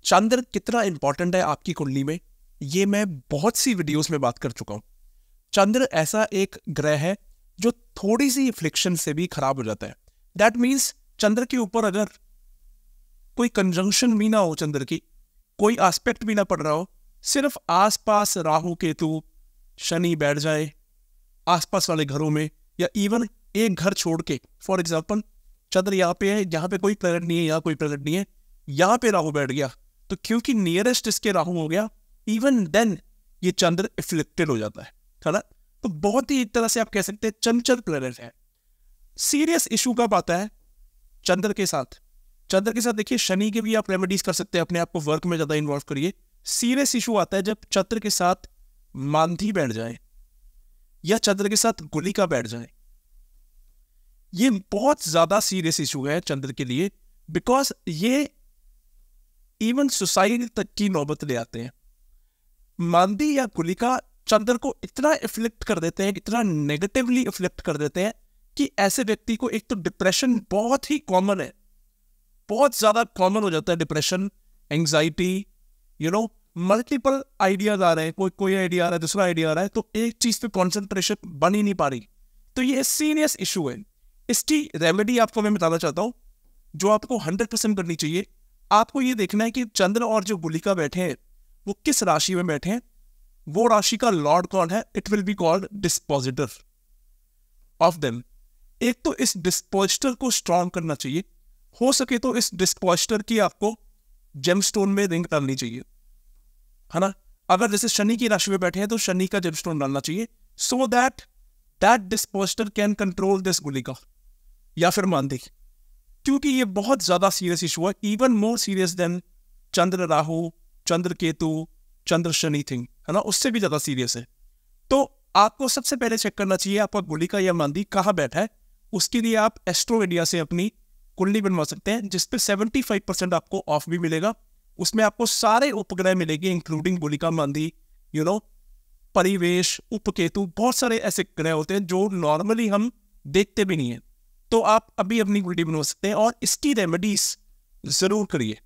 चंद्र कितना इंपॉर्टेंट है आपकी कुंडली में, ये मैं बहुत सी वीडियोस में बात कर चुका हूं। चंद्र ऐसा एक ग्रह है जो थोड़ी सी फ्लिक्शन से भी खराब हो जाता है। दैट मीन्स चंद्र के ऊपर अगर कोई कंजंक्शन भी ना हो, चंद्र की कोई एस्पेक्ट भी ना पड़ रहा हो, सिर्फ आसपास राहु केतु शनि बैठ जाए आसपास वाले घरों में, या इवन एक घर छोड़ के, फॉर एग्जाम्पल चंद्र यहाँ पे है, यहाँ पे कोई प्लैनेट नहीं है, यहाँ कोई प्लैनेट नहीं है, यहाँ पे राहु बैठ गया, तो क्योंकि नियरेस्ट इसके राहु हो गया, इवन देन ये चंद्र इफ्लिक्टेड हो जाता है ना। तो बहुत ही एक तरह से आप कह सकते हैं चंचल प्लैनेट है। सीरियस इशू कब आता है चंद्र के साथ? चंद्र के साथ देखिए, शनि के भी आप रेमेडीज कर सकते हैं, अपने आप को वर्क में ज्यादा इन्वॉल्व करिए। सीरियस इशू आता है जब चंद्र के साथ मांधी बैठ जाए या चंद्र के साथ गुलिका बैठ जाए। ये बहुत ज्यादा सीरियस इशू है चंद्र के लिए, बिकॉज ये इवन सुसाइड तक की नौबत ले आते हैं। मांदी या गुलिका चंद्र को इतना इफ्लिक्ट कर देते हैं, इतना नेगेटिवली इफ्लिक्ट कर देते हैं कि ऐसे व्यक्ति को, एक तो डिप्रेशन बहुत ही कॉमन है, बहुत ज्यादा कॉमन हो जाता है डिप्रेशन, एंग्जाइटी, मल्टीपल आइडियाज आ रहे हैं, कोई आइडिया आ रहा है, दूसरा आइडिया आ रहा है, तो एक चीज पे कॉन्सेंट्रेशन बन ही नहीं पा रही। तो ये सीरियस इशू है। इसकी रेमेडी आपको मैं बताना चाहता हूं, जो आपको 100% करनी चाहिए। आपको ये देखना है कि चंद्र और जो गुलिका बैठे हैं वो किस राशि में बैठे हैं, वो राशि का लॉर्ड कौन है। It will be called dispositor of them. एक तो इस डिस्पोजिटर को स्ट्रॉन्ग करना चाहिए, हो सके तो इस डिस्पोजिटर की आपको जेमस्टोन में रिंग डालनी चाहिए, है ना। अगर जैसे शनि की राशि में बैठे हैं तो शनि का जेमस्टोन डालना चाहिए, so that dispositor can control this गुलिका या फिर मांदी, क्योंकि ये बहुत ज्यादा सीरियस इशू है, इवन मोर सीरियस देन चंद्र राहु, चंद्र केतु, चंद्र शनि थिंग, है ना, उससे भी ज्यादा सीरियस है। तो आपको सबसे पहले चेक करना चाहिए आपका गुलिका या मांदी कहाँ बैठा है। उसके लिए आप एस्ट्रोविडिया से अपनी कुंडली बनवा सकते हैं, जिसपे 75% आपको ऑफ भी मिलेगा। उसमें आपको सारे उपग्रह मिलेंगे, इंक्लूडिंग गुलिका, मांदी, परिवेश, उपकेतु, बहुत सारे ऐसे ग्रह होते हैं जो नॉर्मली हम देखते भी नहीं है। तो आप अभी अपनी कुंडली बनवा सकते हैं और इसकी रेमेडीज जरूर करिए।